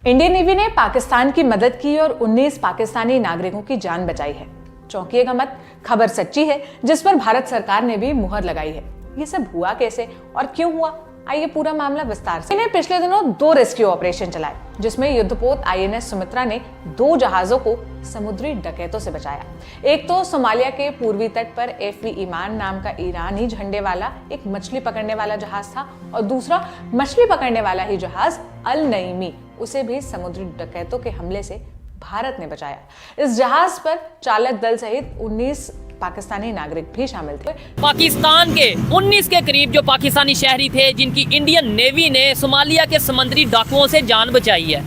Indian navy ने पाकिस्तान की मदद की और 19 पाकिस्तानी नागरिकों की जान बचाई है। चौंकिएगा मत, खबर सच्ची है जिस पर भारत सरकार ने भी मुहर लगाई है। ये सब हुआ कैसे और क्यों हुआ, आइए पूरा मामला विस्तार से। इन्हें पिछले दिनों 2 रेस्क्यू ऑपरेशन चलाए जिसमें युद्धपोत INS सुमित्रा ने 2 जहाजों को समुद्री डकैतों से बचाया। एक तो सोमालिया के पूर्वी तट पर FV ईमान नाम का ईरानी झंडे वाला एक मछली पकड़ने वाला जहाज था और दूसरा मछली पकड़ने वाला ही जहाज अल नईमी, उसे भी समुद्री डकैतों के हमले से भारत ने बचाया। इस जहाज पर चालक दल सहित 19 पाकिस्तानी नागरिक भी शामिल थे। पाकिस्तान के 19 के करीब जो पाकिस्तानी शहरी थे जिनकी इंडियन नेवी ने सोमालिया के समुद्री डाकुओं से जान बचाई है।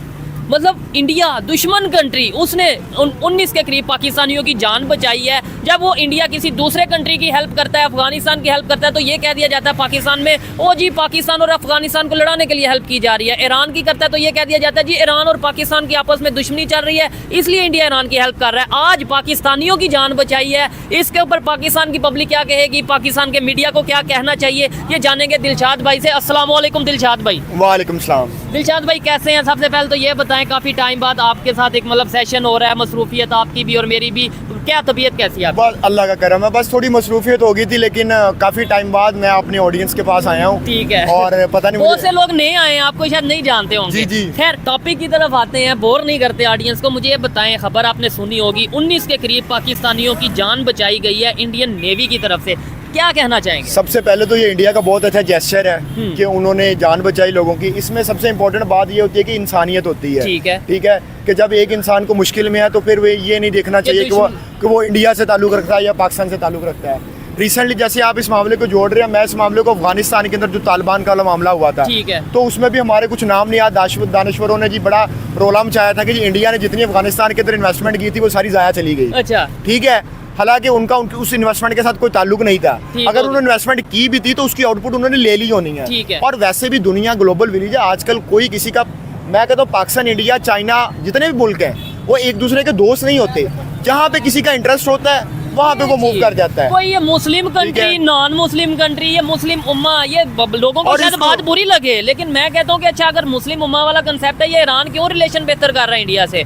मतलब इंडिया दुश्मन कंट्री, उसने 19 के करीब पाकिस्तानियों की जान बचाई है। जब वो इंडिया किसी दूसरे कंट्री की हेल्प करता है, अफगानिस्तान की हेल्प करता है, तो ये कह दिया जाता है पाकिस्तान में, ओ जी पाकिस्तान और अफगानिस्तान को लड़ाने के लिए हेल्प की जा रही है। ईरान की करता है तो ये कह दिया जाता है जी ईरान और पाकिस्तान की आपस में दुश्मनी चल रही है, इसलिए इंडिया ईरान की हेल्प कर रहा है। आज पाकिस्तानियों की जान बचाई है, इसके ऊपर पाकिस्तान की पब्लिक क्या कहेगी, पाकिस्तान के मीडिया को क्या कहना चाहिए, ये जानेंगे दिलशाद भाई से। अस्सलाम वालेकुम दिलशाद भाई। वालेकुम सलाम। दिलशाद भाई कैसे हैं? सबसे पहले तो ये बताएं, काफी टाइम बाद आपके साथ एक मतलब सेशन हो रहा है, मसरूफियत आपकी भी और मेरी भी, क्या तबीयत कैसी है? बस अल्लाह का करम है, बस थोड़ी मसरूफियत हो गई थी, लेकिन काफी टाइम बाद मैं अपनी ऑडियंस के पास आया हूँ। ठीक है। और पता नहीं बहुत से लोग नए आए हैं, आपको शायद नहीं जानते होंगे। जी। खैर टॉपिक की तरफ आते हैं, बोर नहीं करते ऑडियंस को। मुझे ये बताएं, खबर आपने सुनी होगी 19 के करीब पाकिस्तानियों की जान बचाई गई है इंडियन नेवी की तरफ से, क्या कहना चाहेंगे? सबसे पहले तो ये इंडिया का बहुत अच्छा जेस्चर है कि उन्होंने जान बचाई लोगों की। इसमें सबसे इम्पोर्टेंट बात ये होती है कि इंसानियत होती है। ठीक है। ठीक है कि जब एक इंसान को मुश्किल में है तो फिर वे ये नहीं देखना चाहिए कि वो इंडिया से ताल्लुक रखता है या पाकिस्तान से ताल्लुक रखता है। रिसेंटली जैसे आप इस मामले को जोड़ रहे हैं, मैं इस मामले को अफगानिस्तान के अंदर जो तालिबान का मामला हुआ था, ठीक है, तो उसमें भी हमारे कुछ नाम नहीं याद, दानश्वरों ने जी बड़ा रोला मचाया था कि जी इंडिया ने जितनी अफगानिस्तान के अंदर इन्वेस्टमेंट की थी वो सारी जाया चली गई। अच्छा। ठीक है, हालांकि उनका उस इन्वेस्टमेंट के साथ कोई ताल्लुक नहीं था। अगर उन्होंने इन्वेस्टमेंट की भी थी तो उसकी आउटपुट उन्होंने ले ली होनी है। ठीक है। और वैसे भी दुनिया ग्लोबल विलेज है, आजकल कोई किसी का, मैं कहता हूँ पाकिस्तान, इंडिया, चाइना, जितने भी मुल्क हैं वो एक दूसरे के दोस्त नहीं होते। जहाँ पे किसी का इंटरेस्ट होता है वहाँ पे वो मूव कर जाता है। कोई ये Muslim country, non Muslim country, ये मुस्लिम उम्मा, ये लोगों को शायद बात बुरी लगे, लेकिन मैं कहता हूँ कि अच्छा अगर मुस्लिम उम्मा वाला कंसेप्ट है, ये ईरान क्यों रिलेशन बेहतर कर रहा है इंडिया से?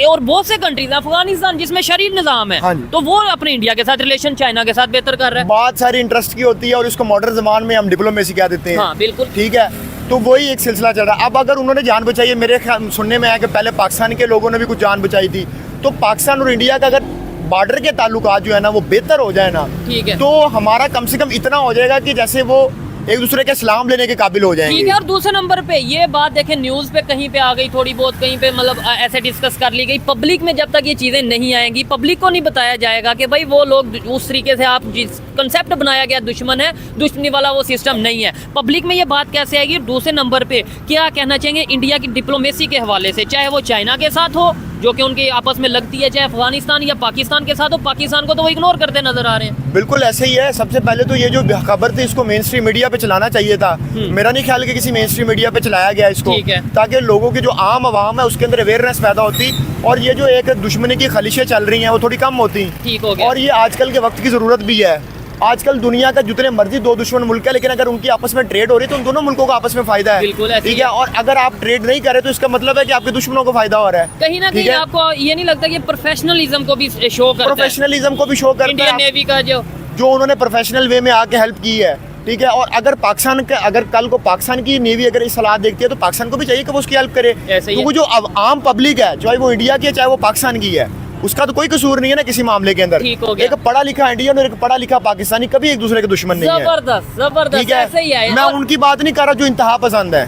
और बहुत से कंट्रीज, अफगानिस्तान जिसमें शरीफ निजाम है, तो वो अपने इंडिया के साथ रिलेशन चाइना के साथ बेहतर कर रहा है। बात सारी इंटरेस्ट की होती है और उसको मॉडर्न जमान में हम डिप्लोमेसी कह देते हैं। हाँ बिल्कुल। ठीक है, तो वही एक सिलसिला चल रहा है। अब अगर उन्होंने जान बचाई है, मेरे सुनने में आया कि पहले पाकिस्तान के लोगों ने भी कुछ जान बचाई थी, तो पाकिस्तान और इंडिया का अगर बॉर्डर के ताल्लुकात जो है ना वो बेहतर हो जाए ना, ठीक है, तो हमारा कम से कम इतना हो जाएगा कि जैसे वो एक दूसरे के सलाम लेने के काबिल हो जाएंगे। ठीक है। और दूसरे नंबर पे ये बात देखें, न्यूज पे कहीं पे आ गई थोड़ी बहुत, कहीं पे मतलब ऐसे डिस्कस कर ली गई। पब्लिक में जब तक ये चीजें नहीं आएंगी, पब्लिक को नहीं बताया जाएगा कि भाई वो लोग उस तरीके से, आप जिस कंसेप्ट बनाया गया दुश्मन है, दुश्मनी वाला वो सिस्टम नहीं है, पब्लिक में ये बात कैसे आएगी? दूसरे नंबर पे क्या कहना चाहेंगे इंडिया की डिप्लोमेसी के हवाले से, चाहे वो चाइना के साथ हो जो कि उनके आपस में लगती है, चाहे अफगानिस्तान या पाकिस्तान के साथ हो, पाकिस्तान को तो वो इग्नोर करते नजर आ रहे हैं। बिल्कुल ऐसे ही है। सबसे पहले तो ये जो खबर थी इसको मेन स्ट्रीम मीडिया पे चलाना चाहिए था। मेरा नहीं ख्याल कि किसी मेन स्ट्रीम मीडिया पे चलाया गया इसको, ताकि लोगों की जो आम आवाम है उसके अंदर अवेयरनेस पैदा होती और ये जो एक दुश्मनी की खलिशें चल रही हैं वो थोड़ी कम होती। ठीक हो गया। और ये आजकल के वक्त की जरूरत भी है। आजकल दुनिया का जितने मर्जी 2 दुश्मन मुल्क है, लेकिन अगर उनकी आपस में ट्रेड हो रही है तो उन दोनों मुल्कों का आपस में फायदा है। ठीक है। और अगर आप ट्रेड नहीं करे तो इसका मतलब है कि आपके दुश्मनों को फायदा हो रहा है। कहीं ना कहीं आपको ये नहीं लगता कि प्रोफेशनलिज्म को भी शो करता है? प्रोफेशनलिज्म को भी शो करता है इंडियन नेवी का, जो उन्होंने प्रोफेशनल वे में आके हेल्प की है। ठीक है। और अगर पाकिस्तान का, अगर कल को पाकिस्तान की नेवी अगर इस सलाह देखती है तो पाकिस्तान को भी चाहिए कि वो उसकी हेल्प करे, क्योंकि जो आम पब्लिक है, चाहे वो इंडिया की है चाहे वो पाकिस्तान की है, उसका तो कोई कसूर नहीं है ना किसी मामले के अंदर। एक पढ़ा लिखा इंडियन और एक पढ़ा लिखा पाकिस्तानी कभी एक दूसरे के दुश्मन नहीं है। जबरदस्त जबरदस्त। ऐसे ही है। मैं उनकी बात नहीं कर रहा जो इंतहा पसंद है।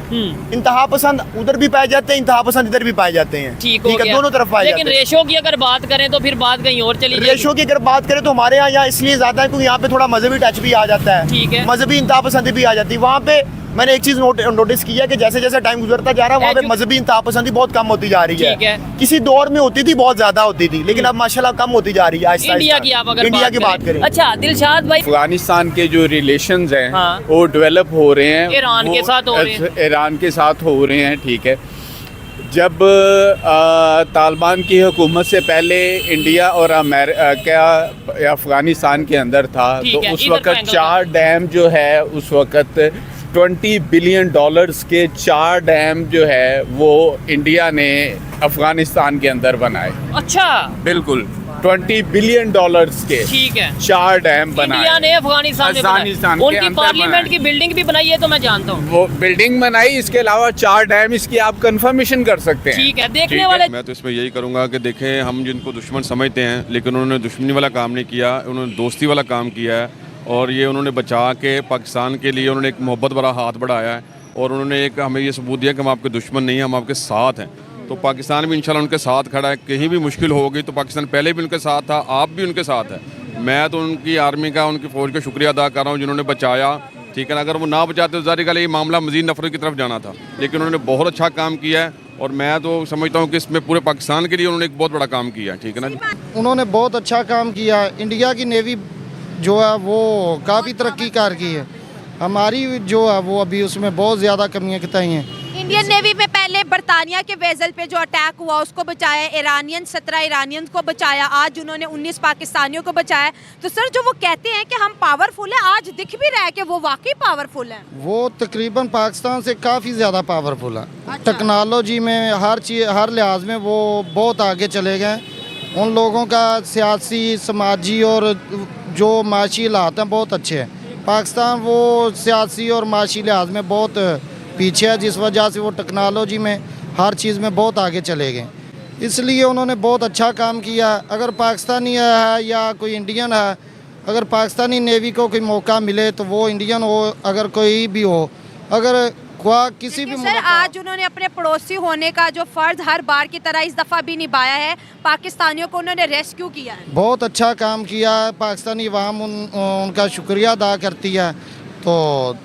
इंतहा पसंद उधर भी पाए जाते हैं, इंतहा पसंद इधर भी पाए जाते हैं। ठीक है, दोनों तरफ पाए जाते हैं। लेकिन रेशो की अगर बात करें तो फिर बात कहीं और चली जाएगी। रेशो की अगर बात करें तो हमारे यहाँ इसलिए ज्यादा है क्योंकि यहाँ पे थोड़ा मजहबी टच भी आ जाता है। ठीक है। मजहबी इंतहा पसंदी भी आ जाती है। वहाँ पे मैंने एक चीज नोटिस किया कि जैसे जैसे टाइम गुजरता जा रहा है वहाँ पे मजहबी इंतहा पसंदी बहुत कम होती जा रही है। किसी दौर में होती थी, बहुत ज्यादा होती थी, लेकिन अब माशाल्लाह कम होती जा रही है। इंडिया की आप अगर इंडिया की बात करें। अच्छा दिलशाद भाई, अफगानिस्तान के जो रिलेशंस हैं वो डेवलप हो रहे हैं, ईरान के साथ हो रहे हैं। ईरान के साथ हो रहे हैं। ठीक है। जब तालिबान की हुकूमत से पहले इंडिया और अमेरिका अफगानिस्तान के अंदर था, तो उस वक़्त 4 डैम जो है उस वक़्त $20 बिलियन के 4 डैम जो है वो इंडिया ने अफगानिस्तान के अंदर बनाए। अच्छा, बिल्कुल, $20 बिलियन के ठीक है। 4 डैम बनाए इंडिया ने अफगानिस्तान में अफगानिस्तान बनाए। के उनकी अंदर पार्लियामेंट बनाए। की बिल्डिंग भी बनाई है तो मैं जानता हूँ। वो बिल्डिंग बनाई, इसके अलावा 4 डैम, इसकी आप कंफर्मेशन कर सकते हैं। ठीक है, देखने ठीक है। वाले मैं तो इसमें यही करूंगा कि देखें, हम जिनको दुश्मन समझते हैं लेकिन उन्होंने दुश्मनी वाला काम नहीं किया, उन्होंने दोस्ती वाला काम किया है और ये उन्होंने बचा के पाकिस्तान के लिए उन्होंने एक मोहब्बत वाला हाथ बढ़ाया है और उन्होंने एक हमें ये सबूत दिया कि हम आपके दुश्मन नहीं हैं, हम आपके साथ हैं। तो पाकिस्तान भी इंशाल्लाह उनके साथ खड़ा है। कहीं भी मुश्किल होगी तो पाकिस्तान पहले भी उनके साथ था, आप भी उनके साथ है। मैं तो उनकी आर्मी का, उनकी फ़ौज का शुक्रिया अदा कर रहा हूँ जिन्होंने बचाया। ठीक है ना, अगर वो ना बचाते तो ज़ाहिर गल ये मामला मज़ीद नफरत की तरफ जाना था, लेकिन उन्होंने बहुत अच्छा काम किया है और मैं तो समझता हूँ कि इसमें पूरे पाकिस्तान के लिए उन्होंने एक बहुत बड़ा काम किया है। ठीक है ना, उन्होंने बहुत अच्छा काम किया। इंडिया की नेवी जो है वो काफ़ी तरक्की कर गई है, हमारी जो है वो अभी उसमें बहुत ज़्यादा कमियाँ बताई हैं। इंडियन नेवी में पहले बरतानिया के वेसल पे जो अटैक हुआ उसको बचाया, 17 ईरानियंस को बचाया, आज उन्होंने 19 पाकिस्तानियों को बचाया। तो सर जो वो कहते हैं कि हम पावरफुल हैं, आज दिख भी रहा है कि वो वाकई पावरफुल हैं। वो तकरीबन पाकिस्तान से काफ़ी ज़्यादा पावरफुल है। अच्छा। टेक्नोलॉजी में हर चीज़, हर लिहाज में वो बहुत आगे चले गए। उन लोगों का सियासी, समाजी और जो माशी हालात हैं बहुत अच्छे हैं। पाकिस्तान वो सियासी और माशी लिहाज में बहुत पीछे है, जिस वजह से वो टेक्नोलॉजी में हर चीज़ में बहुत आगे चले गए। इसलिए उन्होंने बहुत अच्छा काम किया। अगर पाकिस्तानी है या कोई इंडियन है, अगर पाकिस्तानी नेवी को कोई मौका मिले तो वो इंडियन हो, अगर कोई भी हो, अगर किसी भी सर आज उन्होंने अपने पड़ोसी होने का जो फ़र्ज हर बार की तरह इस दफ़ा भी निभाया है, पाकिस्तानियों को उन्होंने रेस्क्यू किया है। बहुत अच्छा काम किया है। पाकिस्तानी अवाम उनका शुक्रिया अदा करती है। तो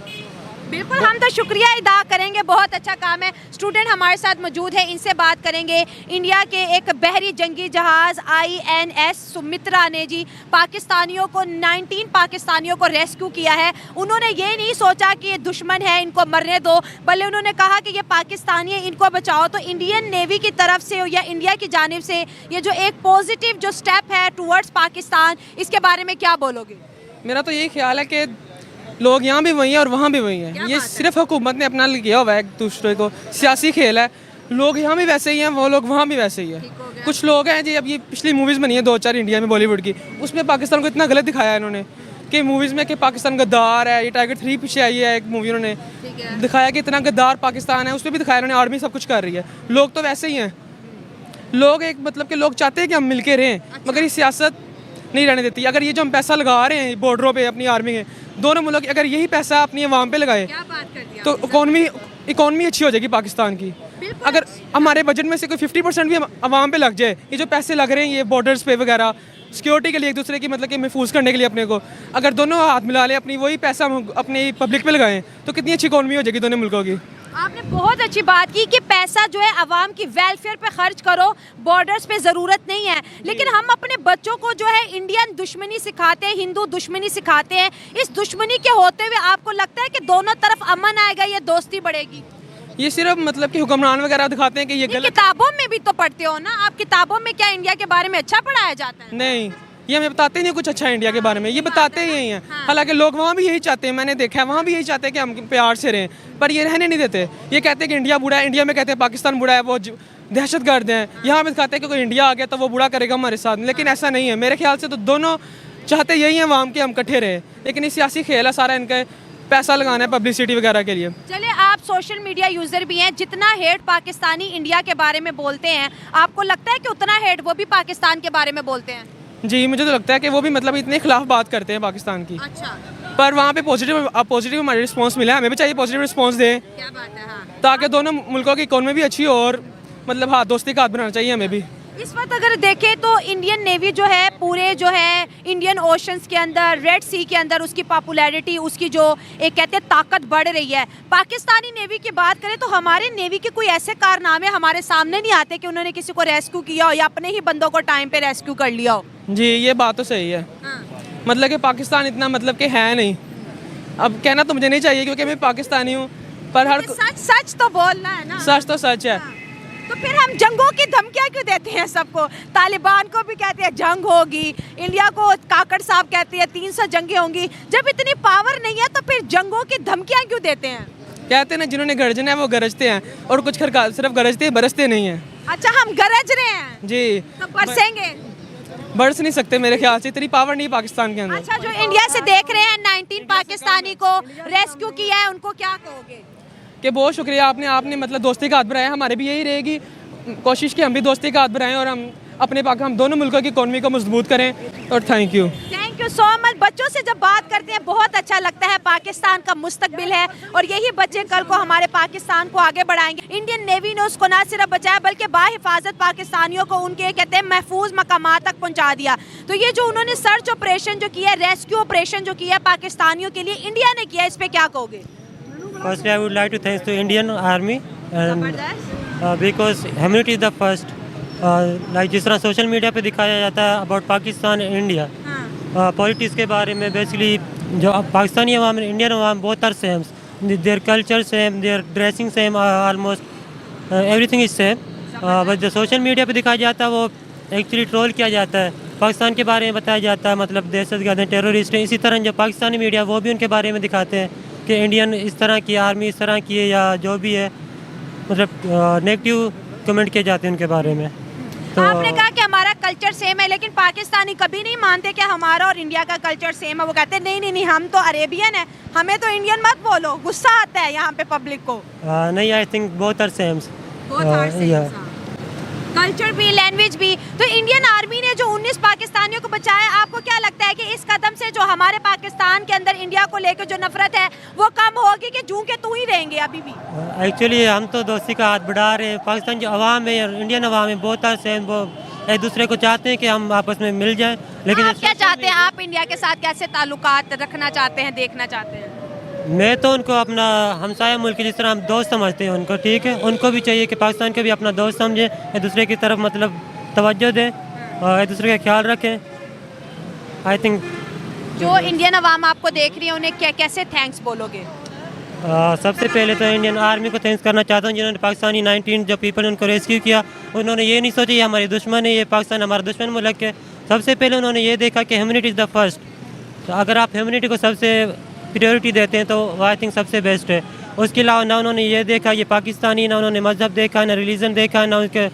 बिल्कुल हम तो शुक्रिया अदा करेंगे, बहुत अच्छा काम है। स्टूडेंट हमारे साथ मौजूद है, इनसे बात करेंगे। इंडिया के एक बहरी जंगी जहाज़ INS सुमित्रा ने जी पाकिस्तानियों को 19 पाकिस्तानियों को रेस्क्यू किया है। उन्होंने ये नहीं सोचा कि ये दुश्मन है इनको मरने दो, बल्कि उन्होंने कहा कि ये पाकिस्तानी है इनको बचाओ। तो इंडियन नेवी की तरफ से या इंडिया की जानिब से ये जो एक पॉजिटिव जो स्टेप है टूवर्ड्स पाकिस्तान, इसके बारे में क्या बोलोगे? मेरा तो यही ख्याल है कि लोग यहाँ भी वही हैं और वहाँ भी वही हैं। ये सिर्फ हुकूमत ने अपना किया हुआ है, एक दूसरे को सियासी खेल है। लोग यहाँ भी वैसे ही हैं, वो लोग वहाँ भी वैसे ही हैं। कुछ लोग हैं जी, अब ये पिछली मूवीज़ बनी है 2-4 इंडिया में बॉलीवुड की, उसमें पाकिस्तान को इतना गलत दिखाया है इन्होंने कि मूवीज़ में कि पाकिस्तान गद्दार है। ये टाइगर 3 पीछे आई है एक मूवी, उन्होंने दिखाया कि इतना गद्दार पाकिस्तान है, उसमें भी दिखाया उन्होंने आर्मी सब कुछ कर रही है। लोग तो वैसे ही हैं। लोग एक मतलब कि लोग चाहते हैं कि हम मिल के रहें, मगर ये सियासत नहीं रहने देती। अगर ये जो हम पैसा लगा रहे हैं बॉर्डरों पे अपनी आर्मी के, दोनों मुल्क अगर यही पैसा अपनी अवाम पे लगाए तो इकॉनमी अच्छी हो जाएगी पाकिस्तान की। अगर हमारे बजट में से कोई 50% भी अवाम पे लग जाए, ये जो पैसे लग रहे हैं ये बॉर्डर्स पे वगैरह सिक्योरिटी के लिए, एक दूसरे की मतलब कि महफूज करने के लिए अपने को, अगर दोनों हाथ मिला लें, अपनी वही पैसा अपनी पब्लिक पे लगाएं तो कितनी अच्छी इकॉनमी हो जाएगी दोनों मुल्कों की। आपने बहुत अच्छी बात की कि पैसा जो है आवाम की वेलफेयर पे खर्च करो, बॉर्डर्स पे ज़रूरत नहीं है। लेकिन हम अपने बच्चों को जो है इंडियन दुश्मनी सिखाते हैं, हिंदू दुश्मनी सिखाते हैं। इस दुश्मनी के होते हुए आपको लगता है कि दोनों तरफ अमन आएगा, ये दोस्ती बढ़ेगी? ये सिर्फ मतलब कि हुक्मरान वगैरह दिखाते हैं कि ये गलत। किताबों में भी तो पढ़ते हो ना आप, किताबों में क्या इंडिया के बारे में अच्छा पढ़ाया जाता है? नहीं, ये हमें बताते नहीं कुछ अच्छा इंडिया के बारे में, ये बताते ही यही हैं। हालांकि लोग वहाँ भी यही चाहते हैं, मैंने देखा है वहाँ भी यही चाहते हैं कि हम प्यार से रहें, पर ये रहने नहीं देते। ये कहते हैं कि इंडिया बुरा है, इंडिया में कहते हैं पाकिस्तान बुरा है, वो दहशतगर्द हैं। यहाँ में दिखाते हैं कि कोई इंडिया आ गया तो वो बुरा करेगा हमारे साथ, लेकिन ऐसा नहीं है। मेरे ख्याल से तो दोनों चाहते यही हैं अवाम के हम इकट्ठे रहें, लेकिन ये सियासी खेल है सारा, इनका पैसा लगाना है पब्लिसिटी वगैरह के लिए। चले आप सोशल मीडिया यूजर भी हैं, जितना हेट पाकिस्तानी इंडिया के बारे में बोलते हैं, आपको लगता है कि उतना हेट वो भी पाकिस्तान के बारे में बोलते हैं? जी, मुझे तो लगता है कि वो भी मतलब इतने खिलाफ बात करते हैं पाकिस्तान की। अच्छा, पर वहाँ पे पॉजिटिव हमारे रिस्पांस मिला है, हमें भी चाहिए पॉजिटिव रिस्पांस दें, क्या बात है। हाँ। ताकि दोनों मुल्कों की इकॉनमी भी अच्छी हो और मतलब हाँ दोस्ती का हाथ बनाना चाहिए हमें भी। इस वक्त अगर देखें तो इंडियन नेवी जो है पूरे जो है इंडियन ओशंस के अंदर, रेड सी के अंदर उसकी पॉपुलैरिटी, उसकी जो एक कहते हैं ताकत बढ़ रही है। पाकिस्तानी नेवी की बात करें तो हमारे नेवी के कोई ऐसे कारनामे हमारे सामने नहीं आते कि उन्होंने किसी को रेस्क्यू किया हो या अपने ही बंदों को टाइम पे रेस्क्यू कर लिया हो। जी, ये बात तो सही है। मतलब कि पाकिस्तान इतना मतलब कि है नहीं, अब कहना तो मुझे नहीं चाहिए क्योंकि मैं पाकिस्तानी हूँ, पर हर सच सच तो बोलना है ना। सच तो सच है। तो फिर हम जंगों की धमकियां क्यों देते हैं सबको? तालिबान को भी कहते हैं जंग होगी, इंडिया को काकड़ साहब कहते हैं 300 जंगें होंगी। जब इतनी पावर नहीं है तो फिर जंगों की धमकियां क्यों देते हैं? कहते हैं ना, जिन्होंने गरजना है वो गरजते हैं, और कुछ सिर्फ गरजते हैं, बरसते नहीं हैं। अच्छा, हम गरज रहे हैं जी, तो बरसेंगे? बरस नहीं सकते मेरे ख्याल से, इतनी पावर नहीं पाकिस्तान के अंदर। अच्छा, जो इंडिया से देख रहे हैं 19 पाकिस्तानी को रेस्क्यू किया है, उनको क्या कहोगे? कि बहुत शुक्रिया, आपने मतलब दोस्ती का हाथ बढ़ाया। हमारे भी यही रहेगी कोशिश कि हम भी दोस्ती का हाथ बढ़ाएं और हम दोनों मुल्कों की इकोनॉमी को मजबूत करें। और थैंक यू सो मच। बच्चों से जब बात करते हैं बहुत अच्छा लगता है। पाकिस्तान का मुस्तकबिल है और यही बच्चे कल को हमारे पाकिस्तान को आगे बढ़ाएंगे। इंडियन नेवी ने उसको ना सिर्फ बचाया बल्कि बाहिफाजत पाकिस्तानियों को उनके कहते हैं महफूज मकामात तक पहुंचा दिया। तो ये जो उन्होंने सर्च ऑपरेशन जो किया है, रेस्क्यू ऑपरेशन जो किया है पाकिस्तानियों के लिए इंडिया ने किया, इस पे क्या कहोगे? Firstly, I would like to thank to Indian Army and because humanity is the first. Like जिस तरह सोशल मीडिया पे दिखाया जाता है about Pakistan and India, politics के बारे में, बेसिकली जो पाकिस्तानी अवाम इंडियन अवाम बहुत are same, their culture same, their dressing same, almost everything is same. But जो सोशल मीडिया पे दिखाया जाता है वो एक्चुअली ट्रोल किया जाता है, पाकिस्तान के बारे में बताया जाता है, मतलब दहशतगर्द हैं, टेररिस्ट हैं। इसी तरह जो पाकिस्तानी मीडिया वो भी उनके बारे में दिखाते हैं कि इंडियन इस तरह की, आर्मी इस तरह की है, या जो भी है, मतलब नेगेटिव कमेंट किए जाते हैं उनके बारे में। तो आपने कहा कि हमारा कल्चर सेम है, लेकिन पाकिस्तानी कभी नहीं मानते कि हमारा और इंडिया का कल्चर सेम है। वो कहते हैं नहीं, हम तो अरेबियन है, हमें तो इंडियन मत बोलो। गुस्सा आता है यहाँ पे पब्लिक को। नहीं, I think both are same, culture भी, लैंग्वेज भी। तो इंडियन आर्मी ने जो 19 पाकिस्तानियों को बचाया, आपको क्या लगता है कि इस कदम से जो हमारे पाकिस्तान के अंदर इंडिया को लेकर जो नफरत है वो कम होगी कि जूं के तू ही रहेंगे अभी भी? एक्चुअली हम तो दोस्ती का हाथ बढ़ा रहे हैं। पाकिस्तान जो अवाम है, इंडियन अवाम है, बहुत आर सेम, वो एक दूसरे को चाहते हैं कि हम आपस में मिल जाएं। लेकिन आप क्या चाहते हैं? आप इंडिया के साथ कैसे ताल्लुकात रखना चाहते हैं, देखना चाहते हैं? मैं तो उनको अपना हमसाया मुल्क जिस तरह हम दोस्त समझते हैं उनको, ठीक है, उनको भी चाहिए कि पाकिस्तान को भी अपना दोस्त समझें, एक दूसरे की तरफ मतलब तवज्जो दें और एक दूसरे का ख्याल रखें। आई थिंक जो इंडियन अवाम आपको देख रही है उन्हें कैसे थैंक्स बोलोगे? सबसे पहले तो इंडियन आर्मी को थैंक्स करना चाहता हूँ, जिन्होंने पाकिस्तानी 19 जो पीपल उनको रेस्क्यू किया। उन्होंने ये नहीं सोचा ये हमारे दुश्मन है, ये पाकिस्तान हमारा दुश्मन मुल्क है। सबसे पहले उन्होंने ये देखा कि ह्यूमनिटी इज़ द फर्स्ट। तो अगर आप ह्यूमनिटी को सबसे प्रायोरिटी देते हैं तो वो आई थिंक सबसे बेस्ट है। उसके अलावा ना उन्होंने ये देखा ये पाकिस्तानी, ना उन्होंने मज़हब देखा, ना रिलीजन देखा, ना उनके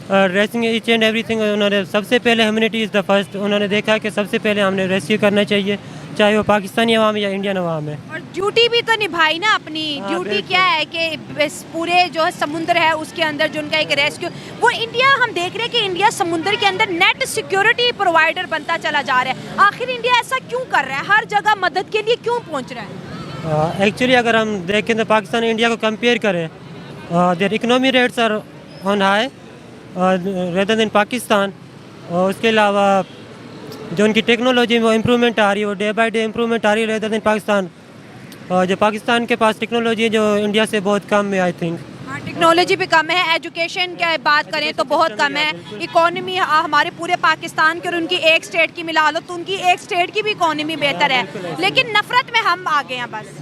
ड्रेसिंग ईच एंड एवरीथिंग। उन्होंने सबसे पहले ह्यूमनिटी इज़ द फर्स्ट। उन्होंने देखा कि सबसे पहले हमने रेस्क्यू करना चाहिए, चाहे वो पाकिस्तानी अवाम या इंडियन अवाम है। और ड्यूटी भी तो निभाई ना अपनी। ड्यूटी क्या है कि इस पूरे जो समुद्र है उसके अंदर जो उनका एक रेस्क्यू, वो इंडिया हम देख रहे हैं कि इंडिया समुद्र के अंदर नेट सिक्योरिटी प्रोवाइडर बनता चला जा रहा है। आखिर इंडिया ऐसा क्यों कर रहा है? हर जगह मदद के लिए क्यों पहुंच रहा है? एक्चुअली अगर हम देखें तो पाकिस्तान इंडिया को कंपेयर करें, their economy rates are on high rather than Pakistan. और उसके अलावा जो उनकी टेक्नोलॉजी में वो इम्प्रूवमेंट आ रही है, वो डे बाय डे इम्प्रूवमेंट आ रही है रेदर देन पाकिस्तान। और जो पाकिस्तान के पास टेक्नोलॉजी है जो इंडिया से बहुत कम है आई थिंक। हाँ, टेक्नोलॉजी भी कम है। एजुकेशन की बात करें तो बहुत कम है। इकोनॉमी हमारे पूरे पाकिस्तान की और उनकी एक स्टेट की मिला लो तो उनकी एक स्टेट की भी इकोनॉमी बेहतर है, लेकिन नफरत में हम आगे हैं बस।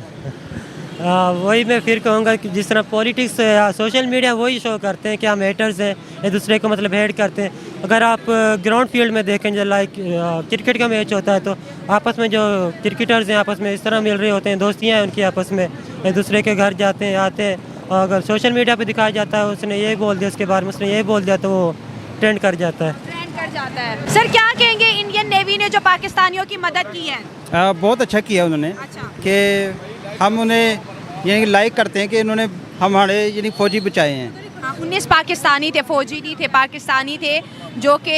वही मैं फिर कहूँगा कि जिस तरह पॉलिटिक्स सोशल मीडिया वही शो करते हैं कि हम हेटर्स हैं, एक दूसरे को मतलब हेट करते हैं। अगर आप ग्राउंड फील्ड में देखें जो लाइक क्रिकेट का मैच होता है तो आपस में जो क्रिकेटर्स हैं आपस में इस तरह मिल रहे होते हैं, दोस्तियाँ हैं उनकी आपस में, एक दूसरे के घर जाते हैं आते हैं। और अगर सोशल मीडिया पे दिखाया जाता है उसने ये बोल दिया उसके बारे में, उसने ये बोल दिया, तो वो ट्रेंड कर जाता है। सर क्या कहेंगे, इंडियन नेवी ने जो पाकिस्तानियों की मदद की है? बहुत अच्छा किया उन्होंने। कि हम उन्हें यानी लाइक करते हैं कि इन्होंने हमारे यानी फौजी बचाए हैं। 19 पाकिस्तानी थे, फौजी नहीं थे, पाकिस्तानी थे, जो कि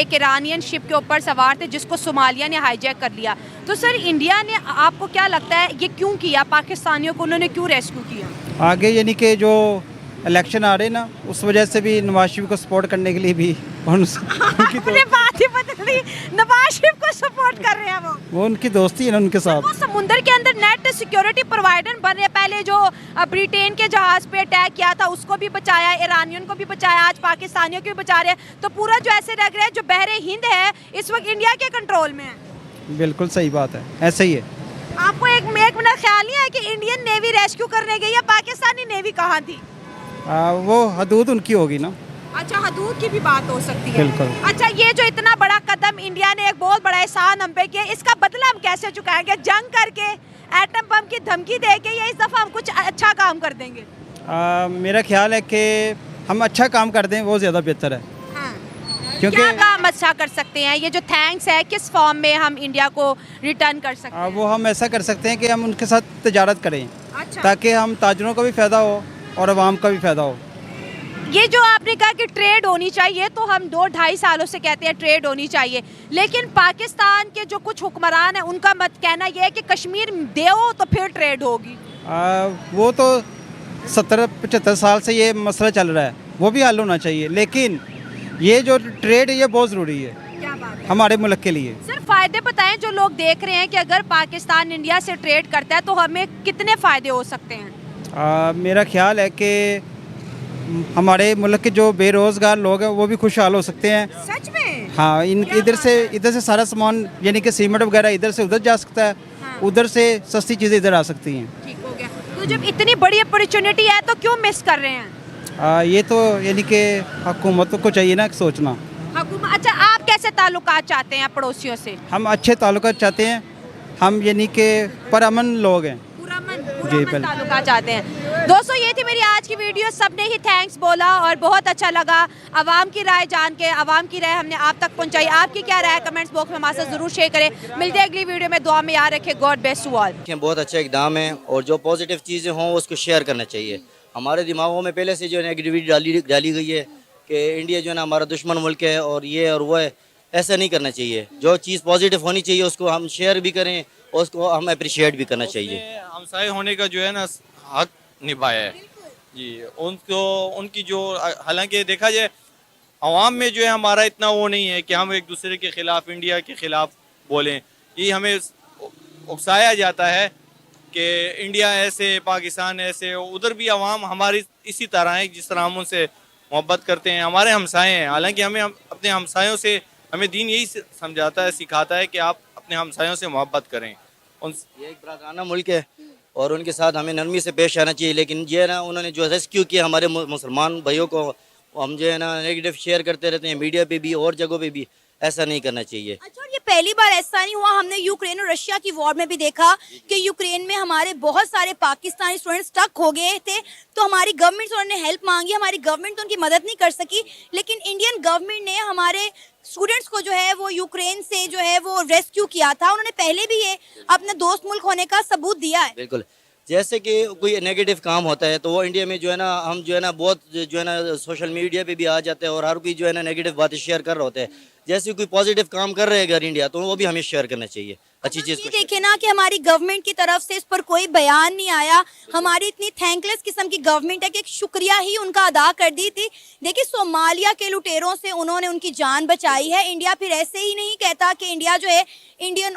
एक ईरानियन शिप के ऊपर सवार थे जिसको सोमालिया ने हाईजैक कर लिया। तो सर इंडिया ने, आपको क्या लगता है ये क्यों किया? पाकिस्तानियों को उन्होंने क्यों रेस्क्यू किया? आगे यानी कि जो इलेक्शन आ रहे ना उस वजह से भी नवाज शरीफ को सपोर्ट करने के लिए भी आपने बात ही बदल दी। नवाज शरीफ को सपोर्ट कर रहे हैं वो उनकी दोस्ती है ना उनके साथ। वो समुद्र के अंदर नेट सिक्योरिटी प्रोवाइडर बन रहे। पहले जो ब्रिटेन के जहाज पे अटैक किया था उसको भी बचाया, ईरानियन को भी बचाया, आज पाकिस्तानियों को भी बचा रहे हैं। तो पूरा जो ऐसे लग रहा है जो बहरे हिंद है इस वक्त इंडिया के कंट्रोल में है। बिल्कुल सही बात है, ऐसे ही है। आपको एक मिनट ख्याल नहीं है कि इंडियन नेवी रेस्क्यू करने गई या पाकिस्तानी नेवी कहाँ थी? वो हदूद उनकी होगी ना। अच्छा, हदूद की भी बात हो सकती है। बिल्कुल। अच्छा, ये जो इतना बड़ा कदम इंडिया ने, एक बहुत बड़ा एहसान हम पे किया, इसका बदला हम कैसे चुकाएंगे? जंग करके, एटम बम की धमकी देके, या इस दफा हम कुछ अच्छा काम कर देंगे? मेरा ख्याल है कि हम अच्छा काम कर दें वो ज़्यादा बेहतर है। क्योंकि क्या काम अच्छा कर सकते हैं? ये जो थैंक्स है, किस फॉर्म में हम इंडिया को रिटर्न कर सकते हैं? वो हम ऐसा कर सकते हैं कि हम उनके साथ तजारत करें। अच्छा। ताकि हम ताजरों का भी फ़ायदा हो और आवाम का भी फ़ायदा हो। ये जो आपने कहा कि ट्रेड होनी चाहिए, तो हम 2-2.5 सालों से कहते हैं ट्रेड होनी चाहिए, लेकिन पाकिस्तान के जो कुछ हुक्मरान हैं उनका मत कहना ये है कि कश्मीर दो तो फिर ट्रेड होगी। वो तो 70-75 साल से ये मसला चल रहा है, वो भी हल होना चाहिए। लेकिन ये जो ट्रेड है ये बहुत ज़रूरी है क्या बात है? हमारे मुल्क के लिए। सर, फायदे बताएं जो लोग देख रहे हैं कि अगर पाकिस्तान इंडिया से ट्रेड करता है तो हमें कितने फायदे हो सकते हैं? मेरा ख्याल है कि हमारे मुल्क के जो बेरोज़गार लोग हैं वो भी खुशहाल हो सकते हैं। सच में? हाँ, इधर से सारा सामान यानी कि सीमेंट वगैरह इधर से उधर जा सकता है। हाँ। उधर से सस्ती चीज़ें इधर आ सकती हैं। ठीक हो गया। तो जब इतनी बड़ी अपॉर्चुनिटी है तो क्यों मिस कर रहे हैं? ये तो यानी कि हुकूमत को चाहिए ना सोचना। अच्छा, आप कैसे ताल्लुकात चाहते हैं पड़ोसियों से? हम अच्छे ताल्लुकात चाहते हैं, हम यानी कि परअमन लोग हैं। पुरअमन ताल्लुकात चाहते हैं। दोस्तों, ये थी मेरी आज की वीडियो। सबने ही थैंक्स बोला और बहुत अच्छा लगा आवाम की राय जान के। आवाम की राय हमने आप तक पहुंचाई। आपकी क्या राय है कमेंट्स बॉक्स में हमारे साथ जरूर शेयर करें। मिलते हैं अगली वीडियो में। दुआ में याद रखें। God bless you all. बहुत अच्छा इकदाम है और जो पॉजिटिव चीज़ें हों उसको शेयर करना चाहिए। हमारे दिमागों में पहले से जो नेगेटिविटी डाली गई है कि इंडिया जो है ना हमारा दुश्मन मुल्क है और ये और वो है, ऐसा नहीं करना चाहिए। जो चीज़ पॉजिटिव होनी चाहिए उसको हम शेयर भी करें और उसको हम अप्रिशिएट भी करना चाहिए। हमसाये होने का जो है ना हक निभाया है जी उनको, उनकी जो, हालांकि देखा जाए अवाम में जो है हमारा इतना वो नहीं है कि हम एक दूसरे के ख़िलाफ़, इंडिया के ख़िलाफ़ बोलें। ये हमें उकसाया जाता है कि इंडिया ऐसे, पाकिस्तान ऐसे। उधर भी अवाम हमारी इसी तरह है जिस तरह हम उनसे मोहब्बत करते हैं। हमारे हमसाए हैं, हालांकि हमें अपने हमसायों से, हमें दीन यही समझाता है, सिखाता है कि आप अपने हमसायों से मोहब्बत करें। ये एक बरादराना मुल्क है और उनके साथ हमें नरमी से पेश आना चाहिए। लेकिन जो है ना उन्होंने जो रेस्क्यू किया हमारे मुसलमान भाइयों को, हम जो है ना नेगेटिव शेयर करते रहते हैं मीडिया पे भी और जगहों पे भी। ऐसा नहीं करना चाहिए। अच्छा, और ये पहली बार ऐसा नहीं हुआ। हमने यूक्रेन और रशिया की वॉर में भी देखा कि यूक्रेन में हमारे बहुत सारे पाकिस्तानी स्टूडेंट स्टक हो गए थे, तो हमारी गवर्नमेंट से उन्होंने हेल्प मांगी। हमारी गवर्नमेंट तो उनकी मदद नहीं कर सकी, लेकिन इंडियन गवर्नमेंट ने हमारे स्टूडेंट्स को जो है वो यूक्रेन से जो है वो रेस्क्यू किया था। उन्होंने पहले भी ये अपने दोस्त मुल्क होने का सबूत दिया है। बिल्कुल, जैसे कि कोई नेगेटिव काम होता है तो वो इंडिया में जो है ना हम जो है ना बहुत जो है ना सोशल मीडिया पे भी आ जाते हैं और हर कोई जो है ना नेगेटिव बातें शेयर कर रहे होते हैं। जैसे कोई पॉजिटिव काम कर रहे हैं अगर इंडिया, तो वो भी हमें शेयर करना चाहिए अच्छी चीज़ को। देखे ना कि हमारी गवर्नमेंट की तरफ से इस पर कोई बयान नहीं आया। हमारी इतनी थैंकलेस किस्म की गवर्नमेंट है कि एक शुक्रिया ही उनका अदा कर दी थी। देखिए, सोमालिया के लुटेरों से उन्होंने उनकी जान बचाई है। इंडिया फिर ऐसे ही नहीं कहता कि इंडिया जो है इंडियन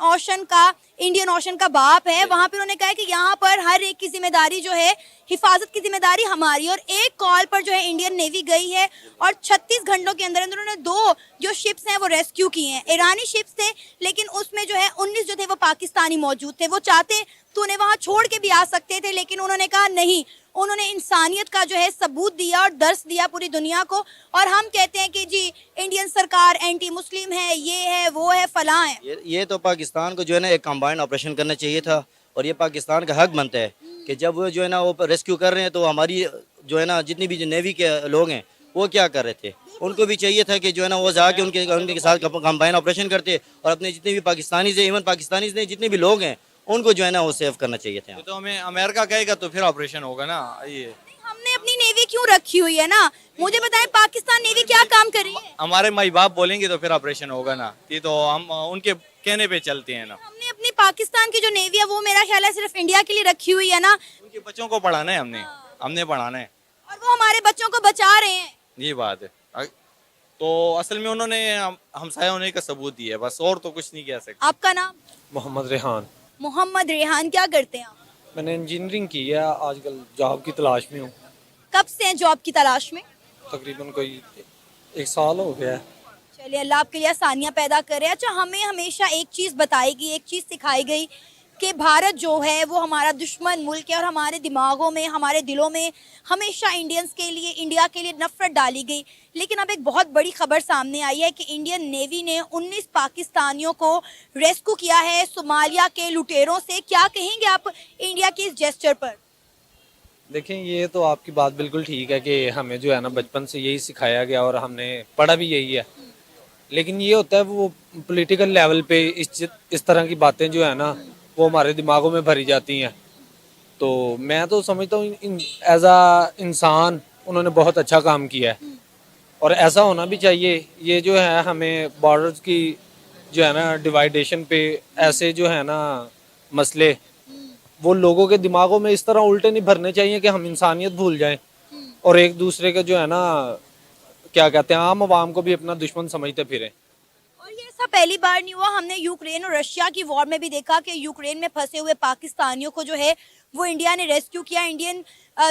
ओशन का बाप है। वहाँ पर उन्होंने कहा कि यहाँ पर हर एक की जिम्मेदारी जो है, हिफाजत की जिम्मेदारी हमारी। और एक कॉल पर जो है इंडियन नेवी गई है और 36 घंटों के अंदर उन्होंने 2 जो शिप्स हैं वो रेस्क्यू किए हैं। ईरानी शिप्स थे, लेकिन उसमें जो है 19 जो थे वो पाकिस्तानी मौजूद थे। वो चाहते तो उन्हें वहाँ छोड़ के भी आ सकते थे, लेकिन उन्होंने कहा नहीं। उन्होंने इंसानियत का जो है सबूत दिया और दर्स दिया पूरी दुनिया को। और हम कहते हैं कि जी इंडियन सरकार एंटी मुस्लिम है, ये है, वो है, फलां है। ये तो पाकिस्तान को जो है ना एक कंबाइंड ऑपरेशन करना चाहिए था और ये पाकिस्तान का हक बनता है कि जब वो जो है ना वो रेस्क्यू कर रहे हैं तो हमारी जो है ना जितनी भी नेवी के लोग हैं वो क्या कर रहे थे, उनको भी चाहिए था कि जो है ना वो जाके उनके साथ कंबाइन ऑपरेशन करते और अपने जितने भी पाकिस्तानीज़ हैं, इवन पाकिस्तानीज़ नहीं जितने भी लोग हैं उनको जो है ना वो सेव करना चाहिए था। तो हमें अमेरिका कहेगा तो फिर ऑपरेशन होगा ना। ये हमने अपनी नेवी क्यों रखी हुई है ना, मुझे बताएं पाकिस्तान नेवी क्या काम कर रही है। हमारे माई बाप बोलेंगे तो फिर ऑपरेशन होगा ना। ये तो हम उनके कहने पे चलते हैं ना। हमने अपनी पाकिस्तान की जो नेवी है वो मेरा ख्याल है सिर्फ इंडिया के लिए रखी हुई है ना। उनके बच्चों को पढ़ाना है, हमने पढ़ाना है और वो हमारे बच्चों को बचा रहे हैं। ये बात है। तो असल में उन्होंने हमसाया होने का सबूत दिया है बस, और तो कुछ नहीं कह सकते। आपका नाम? मोहम्मद रेहान। मोहम्मद रेहान, क्या करते हैं आप? मैंने इंजीनियरिंग की है, आजकल जॉब की तलाश में हूँ। कब से हैं जॉब की तलाश में? तकरीबन कोई 1 साल हो गया है। चलिए, अल्लाह आपके लिए आसानियाँ पैदा करे। अच्छा, हमें हमेशा एक चीज़ बताई गई, एक चीज़ सिखाई गई कि भारत जो है वो हमारा दुश्मन मुल्क है और हमारे दिमागों में, हमारे दिलों में हमेशा इंडियंस के लिए, इंडिया के लिए नफरत डाली गई। लेकिन अब एक बहुत बड़ी खबर सामने आई है कि इंडियन नेवी ने 19 पाकिस्तानियों को रेस्क्यू किया है सोमालिया के लुटेरों से। क्या कहेंगे आप इंडिया के इस जेस्चर पर? देखें, ये तो आपकी बात बिल्कुल ठीक है कि हमें जो है ना बचपन से यही सिखाया गया और हमने पढ़ा भी यही है। लेकिन ये होता है वो पॉलिटिकल लेवल पे इस तरह की बातें जो है ना वो हमारे दिमागों में भरी जाती हैं। तो मैं तो समझता हूँ एज आ इंसान उन्होंने बहुत अच्छा काम किया है और ऐसा होना भी चाहिए। ये जो है हमें बॉर्डर्स की जो है ना डिवाइडेशन पे ऐसे जो है ना मसले वो लोगों के दिमागों में इस तरह उल्टे नहीं भरने चाहिए कि हम इंसानियत भूल जाएं और एक दूसरे का जो है ना क्या कहते हैं आम आवाम को भी अपना दुश्मन समझते फिरें। और ये ऐसा पहली बार नहीं हुआ, हमने यूक्रेन और रशिया की वॉर में भी देखा कि यूक्रेन में फंसे हुए पाकिस्तानियों को जो है वो इंडिया ने रेस्क्यू किया। इंडियन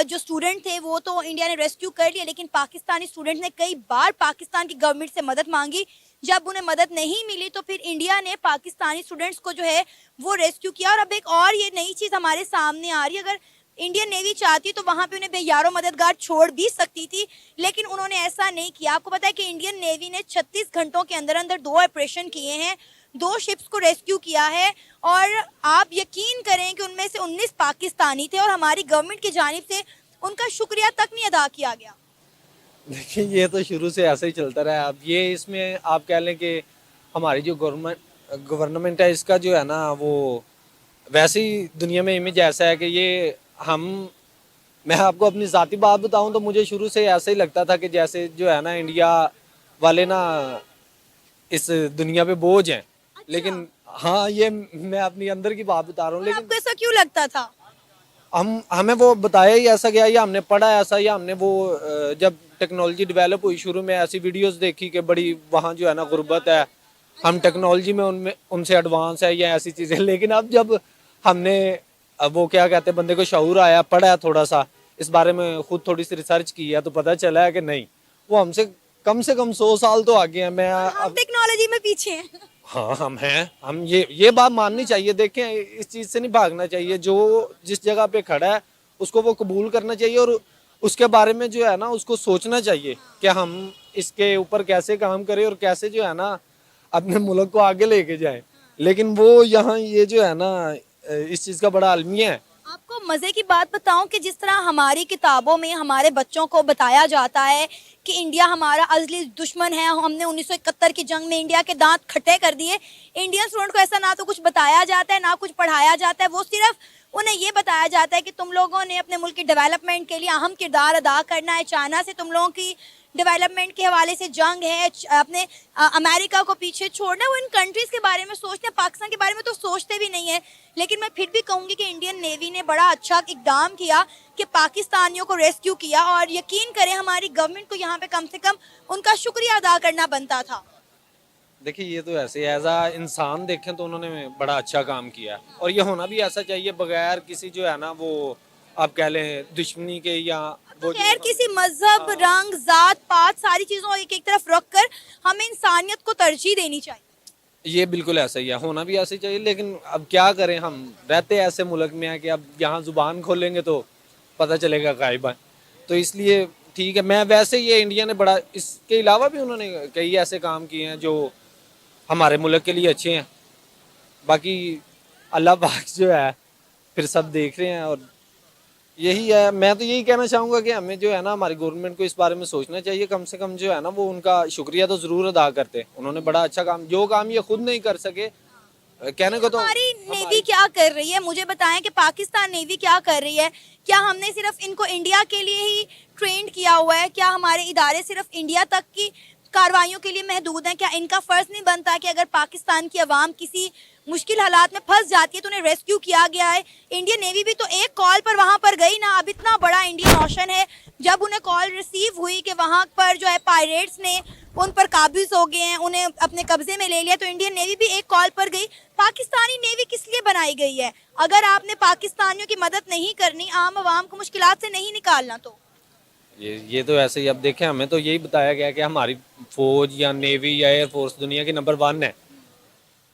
जो स्टूडेंट थे वो तो इंडिया ने रेस्क्यू कर लिया, लेकिन पाकिस्तानी स्टूडेंट ने कई बार पाकिस्तान की गवर्नमेंट से मदद मांगी। जब उन्हें मदद नहीं मिली तो फिर इंडिया ने पाकिस्तानी स्टूडेंट्स को जो है वो रेस्क्यू किया। और अब एक और ये नई चीज़ हमारे सामने आ रही है, अगर इंडियन नेवी चाहती तो वहाँ पे उन्हें बेयारो मददगार छोड़ भी सकती थी, लेकिन उन्होंने ऐसा नहीं किया। आपको पता है कि इंडियन नेवी ने 36 घंटों के अंदर अंदर 2 ऑपरेशन किए हैं, 2 शिप्स को रेस्क्यू किया है और आप यकीन करें कि उनमें से 19 पाकिस्तानी थे और हमारी गवर्नमेंट की जानिब से उनका शुक्रिया तक नहीं अदा किया गया। देखिए, ये तो शुरू से ऐसे ही चलता रहा है। अब ये इसमें आप कह लें कि हमारी जो गवर्नमेंट है इसका जो है ना वो वैसे ही दुनिया में इमेज ऐसा है कि ये मैं आपको अपनी ज़ाती बात बताऊं तो मुझे शुरू से ऐसे ही लगता था कि जैसे जो है ना इंडिया वाले ना इस दुनिया पे बोझ हैं। अच्छा। लेकिन हाँ, ये मैं अपनी अंदर की बात बता रहा हूँ। लेकिन आपको ऐसा क्यों लगता था? हमें वो बताया ही ऐसा गया या हमने पढ़ा ऐसा या हमने वो जब टेक्नोलॉजी डेवलप हुई शुरू में ऐसी वीडियोस देखी कि बड़ी वहाँ जो है ना गुर्बत है, हम टेक्नोलॉजी में उनसे एडवांस है या ऐसी चीज़ें। लेकिन अब जब हमने वो क्या कहते हैं बंदे को शऊर आया, पढ़ा है थोड़ा सा इस बारे में, खुद थोड़ी सी रिसर्च की है तो पता चला है कि नहीं, वो हमसे कम से कम 100 साल तो आगे हैं। हम टेक्नोलॉजी में पीछे हैं। हाँ, हम हैं। हम ये बात माननी चाहिए। देखें, इस चीज़ से नहीं भागना चाहिए। जो जिस जगह पे खड़ा है उसको वो कबूल करना चाहिए और उसके बारे में जो है ना उसको सोचना चाहिए कि हम इसके ऊपर कैसे काम करें और कैसे जो है ना अपने मुल्क को आगे लेके जाएं। लेकिन वो यहाँ ये जो है ना इस चीज़ का बड़ा अलमिया है। आपको मज़े की बात बताऊं कि जिस तरह हमारी किताबों में हमारे बच्चों को बताया जाता है कि इंडिया हमारा असली दुश्मन है, हमने 1971 की जंग में इंडिया के दांत खट्टे कर दिए, इंडियन स्टूडेंट को ऐसा ना तो कुछ बताया जाता है ना कुछ पढ़ाया जाता है। वो सिर्फ उन्हें ये बताया जाता है कि तुम लोगों ने अपने मुल्क की डेवलपमेंट के लिए अहम किरदार अदा करना है, चाइना से तुम लोगों की डेवलपमेंट के हवाले से जंग है, अपने अमेरिका को पीछे छोड़ना। वो इन कंट्रीज़ के बारे में सोचते हैं, पाकिस्तान के बारे में तो सोचते भी नहीं है। लेकिन मैं फिर भी कहूँगी कि इंडियन नेवी ने बड़ा अच्छा इकदाम किया कि पाकिस्तानियों को रेस्क्यू किया और यकीन करें हमारी गवर्नमेंट को यहाँ पे कम से कम उनका शुक्रिया अदा करना बनता था। देखिए, ये तो ऐसे एज आ इंसान देखें तो उन्होंने बड़ा अच्छा काम किया और ये होना भी ऐसा चाहिए, बगैर किसी जो है ना वो आप कह लें दुश्मनी के या बगैर किसी मजहब, रंग, जात पात सारी चीज़ों एक एक तरफ रख कर हमें इंसानियत को तरजीह देनी चाहिए। ये बिल्कुल ऐसा ही है, होना भी ऐसे ही चाहिए। लेकिन अब क्या करें, हम रहते ऐसे मुल्क में हैं कि अब यहाँ ज़ुबान खोलेंगे तो पता चलेगा गायबा। तो इसलिए ठीक है, मैं वैसे ये इंडिया ने बड़ा, इसके अलावा भी उन्होंने कई ऐसे काम किए हैं जो हमारे मुल्क के लिए अच्छे हैं। बाकी अल्लाह पाक जो है फिर सब देख रहे हैं और यही है। मैं तो यही कहना चाहूँगा कि हमें जो है ना हमारी गवर्नमेंट को इस बारे में सोचना चाहिए। कम से कम जो है ना वो उनका शुक्रिया तो ज़रूर अदा करते। उन्होंने बड़ा अच्छा काम, जो काम ये खुद नहीं कर सके कहने को तो। हमारी नेवी क्या कर रही है, मुझे बताएं कि पाकिस्तान नेवी क्या कर रही है? क्या हमने सिर्फ इनको इंडिया के लिए ही ट्रेंड किया हुआ है? क्या हमारे इदारे सिर्फ इंडिया तक की कार्रवाइयों के लिए महदूद हैं? क्या इनका फ़र्ज़ नहीं बनता कि अगर पाकिस्तान की आवाम किसी मुश्किल हालात में फंस जाती है तो उन्हें रेस्क्यू किया गया है? इंडियन नेवी भी तो एक कॉल पर वहाँ पर गई ना। अब इतना बड़ा इंडियन ओशन है, जब उन्हें कॉल रिसीव हुई कि वहाँ पर जो है पायरेट्स ने उन पर काबिज हो गए हैं, उन्हें अपने कब्जे में ले लिया, तो इंडियन नेवी भी एक कॉल पर गई। पाकिस्तानी नेवी किस लिए बनाई गई है? अगर आपने पाकिस्तानियों की मदद नहीं करनी, आम आवाम को मुश्किलात से नहीं निकालना, तो ये तो ऐसे ही। अब देखें, हमें तो यही बताया गया कि हमारी फ़ौज या नेवी या एयरफोर्स दुनिया की नंबर 1 है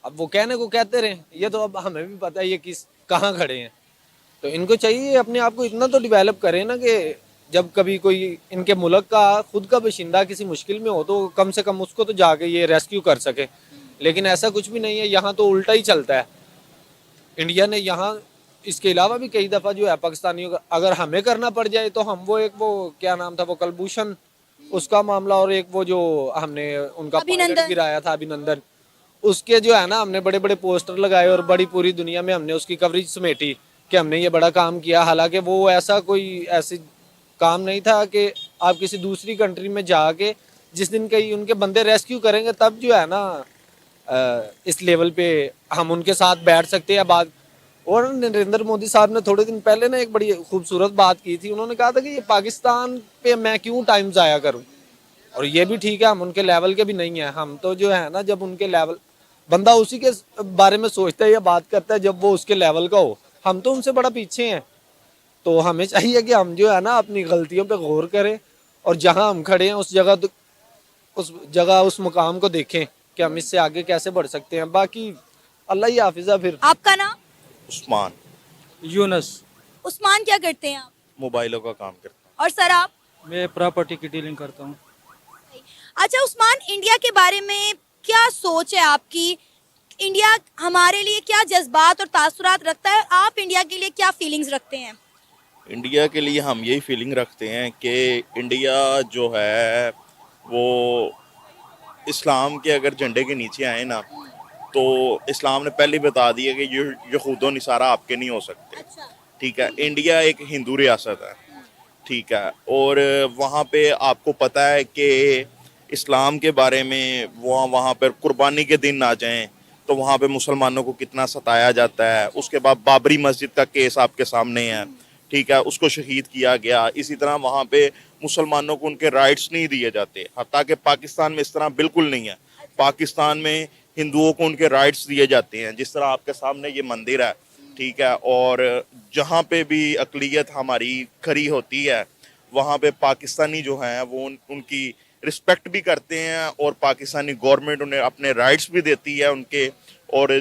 अब वो कहने को कहते रहे, ये तो अब हमें भी पता है ये किस कहाँ खड़े हैं। तो इनको चाहिए अपने आप को इतना तो डेवलप करें ना कि जब कभी कोई इनके मुल्क का खुद का बाशिंदा किसी मुश्किल में हो तो कम से कम उसको तो जाके ये रेस्क्यू कर सके। लेकिन ऐसा कुछ भी नहीं है, यहाँ तो उल्टा ही चलता है। इंडिया ने यहाँ इसके अलावा भी कई दफ़ा जो है पाकिस्तानियों का अगर हमें करना पड़ जाए तो हम वो क्या नाम था वो कलभूषण उसका मामला और एक वो जो हमने उनका पायलट गिराया था अभिनंदन, उसके जो है ना हमने बड़े बड़े पोस्टर लगाए और बड़ी पूरी दुनिया में हमने उसकी कवरेज समेटी कि हमने ये बड़ा काम किया। हालांकि वो ऐसा कोई ऐसी काम नहीं था कि आप किसी दूसरी कंट्री में जाके जिस दिन कहीं उनके बंदे रेस्क्यू करेंगे तब जो है ना इस लेवल पे हम उनके साथ बैठ सकते हैं बात। और नरेंद्र मोदी साहब ने थोड़े दिन पहले ना एक बड़ी खूबसूरत बात की थी, उन्होंने कहा था कि ये पाकिस्तान पे मैं क्यों टाइम ज़ाया करूं। और ये भी ठीक है, हम उनके लेवल के भी नहीं हैं। हम तो जो है ना जब उनके लेवल बंदा उसी के बारे में सोचता है या बात करता है जब वो उसके लेवल का हो। हम तो उनसे बड़ा पीछे हैं। तो हमें चाहिए कि हम जो है ना अपनी गलतियों पे गौर करें और जहां हम खड़े हैं उस जगह उस मुकाम को देखें कि हम इससे आगे कैसे बढ़ सकते हैं। बाकी अल्लाह ही हाफिज़ा। फिर आपका नाम? उस्मान। यूनस। उस्मान क्या करते हैं आप? मोबाइलों का काम करता हूँ। और सर आप? मैं प्रॉपर्टी की डीलिंग करता हूँ। अच्छा उस्मान, इंडिया के बारे में क्या सोच है आपकी? इंडिया हमारे लिए क्या जज्बात और तासुरात रखता है? आप इंडिया के लिए क्या फीलिंग्स रखते हैं? इंडिया के लिए हम यही फीलिंग रखते हैं कि इंडिया जो है वो इस्लाम के अगर झंडे के नीचे आए ना तो इस्लाम ने पहले बता दिया कि ये यहूद व नसारा आपके नहीं हो सकते। अच्छा। ठीक है, इंडिया एक हिंदू रियासत है, ठीक है, और वहाँ पे आपको पता है कि इस्लाम के बारे में वहाँ पर कुर्बानी के दिन आ जाएं तो वहाँ पे मुसलमानों को कितना सताया जाता है। उसके बाद बाबरी मस्जिद का केस आपके सामने है, ठीक है, उसको शहीद किया गया। इसी तरह वहाँ पे मुसलमानों को उनके राइट्स नहीं दिए जाते, हत्ता कि पाकिस्तान में इस तरह बिल्कुल नहीं है। पाकिस्तान में हिंदुओं को उनके राइट्स दिए जाते हैं, जिस तरह आपके सामने ये मंदिर है, ठीक है, और जहाँ पे भी अक़लियत हमारी खड़ी होती है वहाँ पे पाकिस्तानी जो हैं वो उनकी रिस्पेक्ट भी करते हैं और पाकिस्तानी गवर्नमेंट उन्हें अपने राइट्स भी देती है उनके। और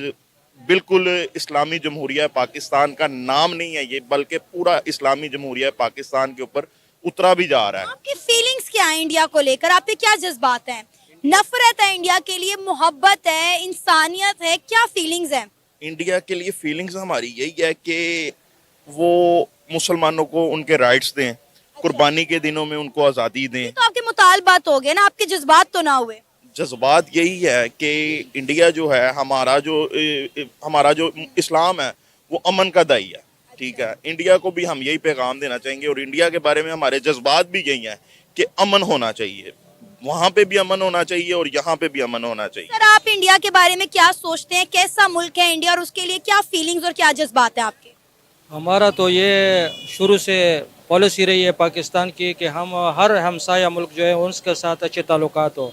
बिल्कुल इस्लामी जमहूरिया पाकिस्तान का नाम नहीं है ये, बल्कि पूरा इस्लामी जमहूरिया पाकिस्तान के ऊपर उतरा भी जा रहा है। आपकी फीलिंग्स क्या है इंडिया को लेकर? आपके क्या जज्बात हैं? नफरत है इंडिया के लिए, मोहब्बत है, इंसानियत है, क्या फीलिंग्स है? इंडिया के लिए फीलिंग्स हमारी यही है कि वो मुसलमानों को उनके राइट्स दें, कुर्बानी के दिनों में उनको आज़ादी दें। तो आपके मुतालबात हो गए ना, आपके जज्बात तो ना हुए? जज्बात यही है कि इंडिया जो है हमारा जो इस्लाम है वो अमन का दाई है, ठीक है। इंडिया को भी हम यही पैगाम देना चाहेंगे और इंडिया के बारे में हमारे जज्बात भी यही हैं कि अमन होना चाहिए, वहाँ पे भी अमन होना चाहिए और यहाँ पे भी अमन होना चाहिए। सर आप इंडिया के बारे में क्या सोचते हैं? कैसा मुल्क है इंडिया और उसके लिए क्या फीलिंग्स और क्या जज्बात है आपके? हमारा तो ये शुरू से पॉलिसी रही है पाकिस्तान की कि हम हर हमसाया मुल्क जो है उनके साथ अच्छे ताल्लुकात हो,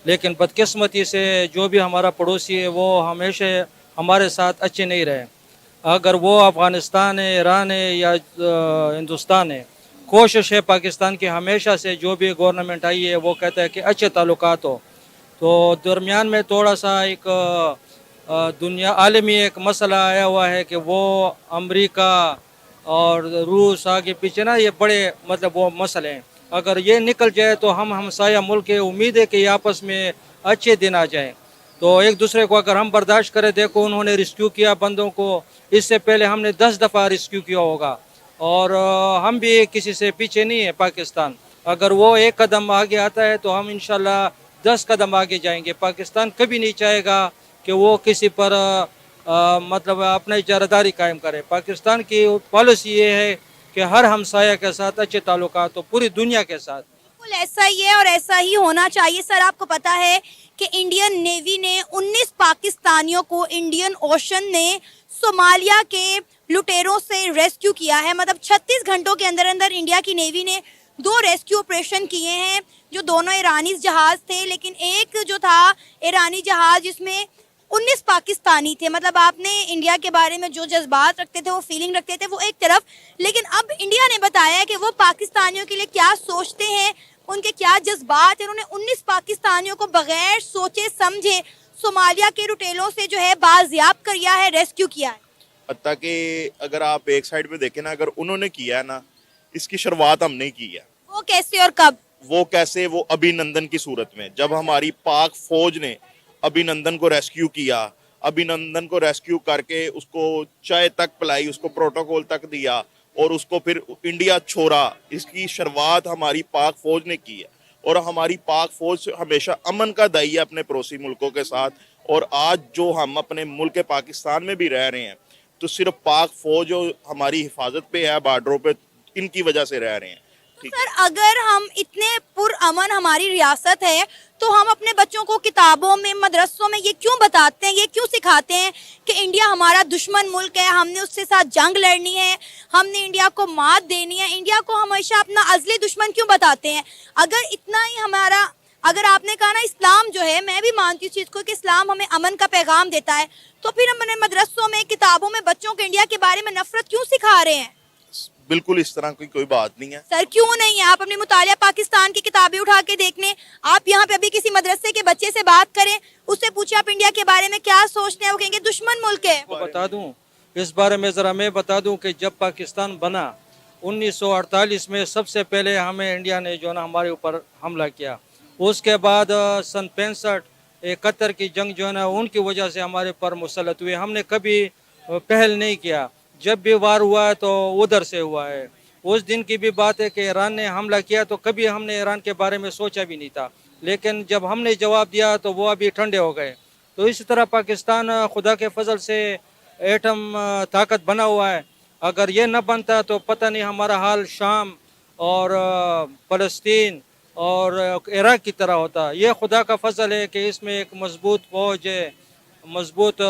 लेकिन बदकिस्मती से जो भी हमारा पड़ोसी है वो हमेशा हमारे साथ अच्छे नहीं रहे। अगर वो अफ़गानिस्तान है, ईरान है या हिंदुस्तान है, कोशिश है पाकिस्तान की हमेशा से जो भी गवर्नमेंट आई है वो कहता है कि अच्छे ताल्लुकात हो। तो दरमियान में थोड़ा सा एक दुनिया आलमी एक मसला आया हुआ है कि वो अमेरिका और रूस आगे पीछे ना ये बड़े मतलब वो मसले हैं। अगर ये निकल जाए तो हम हमसाया मुल्क है, उम्मीद है कि ये आपस में अच्छे दिन आ जाएं। तो एक दूसरे को अगर हम बर्दाश्त करें, देखो उन्होंने रिस्क्यू किया बंदों को, इससे पहले हमने 10 दफ़ा रिस्क्यू किया होगा और हम भी किसी से पीछे नहीं है पाकिस्तान। अगर वो एक कदम आगे आता है तो हम इंशाल्लाह 10 कदम आगे जाएंगे। पाकिस्तान कभी नहीं चाहेगा कि वो किसी पर मतलब अपनी इजारादारी कायम करे। पाकिस्तान की पॉलिसी ये है कि हर हमसाया के साथ अच्छे ताल्लुकात हो, पूरी दुनिया के साथ। बिल्कुल ऐसा ही है और ऐसा ही होना चाहिए। सर आपको पता है कि इंडियन नेवी ने 19 पाकिस्तानियों को इंडियन ओशन ने सोमालिया के लुटेरों से रेस्क्यू किया है। मतलब 36 घंटों के अंदर अंदर इंडिया की नेवी ने 2 रेस्क्यू ऑपरेशन किए हैं, जो दोनों ईरानी जहाज थे, लेकिन एक जो था ईरानी जहाज जिसमें 19 पाकिस्तानी थे। मतलब आपने इंडिया के बारे में जो जज्बात रखते थे, वो फीलिंग रखते थे, वो एक तरफ, लेकिन अब इंडिया ने बताया कि वो पाकिस्तानियों के लिए क्या सोचते हैं, उनके क्या जज्बात हैं। उन्होंने 19 पाकिस्तानियों को बगैर सोचे समझे सोमालिया के लुटेरों से जो है बाजियाब किया है, रेस्क्यू किया है? हत्ता कि अगर आप एक साइड पे देखें ना, अगर उन्होंने किया है ना, इसकी शुरुआत हमने की है। वो कैसे और कब? वो कैसे? वो अभिनंदन की सूरत में, जब हमारी पाक फौज ने अभिनंदन को रेस्क्यू किया, अभिनंदन को रेस्क्यू करके उसको चाय तक पिलाई, उसको प्रोटोकॉल तक दिया और उसको फिर इंडिया छोड़ा। इसकी शुरुआत हमारी पाक फौज ने की है और हमारी पाक फौज हमेशा अमन का दाई है अपने पड़ोसी मुल्कों के साथ। और आज जो हम अपने मुल्क पाकिस्तान में भी रह रहे हैं तो सिर्फ पाक फौज जो हमारी हिफाजत पे है बॉर्डरों पे, इनकी वजह से रह रहे हैं। सर, अगर हम इतने पुरअमन हमारी रियासत है तो हम अपने बच्चों को किताबों में, मदरसों में ये क्यों बताते हैं, ये क्यों सिखाते हैं कि इंडिया हमारा दुश्मन मुल्क है, हमने उससे साथ जंग लड़नी है, हमने इंडिया को मात देनी है? इंडिया को हमेशा अपना अज़ली दुश्मन क्यों बताते हैं? अगर इतना ही हमारा, अगर आपने कहा ना इस्लाम जो है, मैं भी मानती हूँ इस चीज़ को कि इस्लाम हमें अमन का पैगाम देता है, तो फिर हम अपने मदरसों में, किताबों में बच्चों को इंडिया के बारे में नफरत क्यों सिखा रहे हैं? बिल्कुल इस तरह की कोई बात नहीं है सर। क्यों नहीं है? आप अपने मुतालिया पाकिस्तान की किताबें उठा के देख लें, आप यहाँ पे अभी किसी मदरसे के बच्चे से बात करें, उससे पूछे आप इंडिया के बारे में क्या सोचते हैं, वो कहेंगे दुश्मन मुल्क है। बता दूं इस बारे में, जरा मैं बता दूं कि जब पाकिस्तान बना 1948 में, सबसे पहले हमें इंडिया ने जो ना हमारे ऊपर हमला किया। उसके बाद सन 65-71 की जंग जो है ना, उनकी वजह से हमारे पर मुसलत हुए। हमने कभी पहल नहीं किया, जब भी वार हुआ है तो उधर से हुआ है। उस दिन की भी बात है कि ईरान ने हमला किया तो कभी हमने ईरान के बारे में सोचा भी नहीं था, लेकिन जब हमने जवाब दिया तो वो अभी ठंडे हो गए। तो इसी तरह पाकिस्तान खुदा के फजल से एटम ताकत बना हुआ है। अगर ये न बनता तो पता नहीं हमारा हाल शाम और फ़लस्तीन और इराक़ की तरह होता। ये खुदा का फजल है कि इसमें एक मजबूत फौज है, मजबूत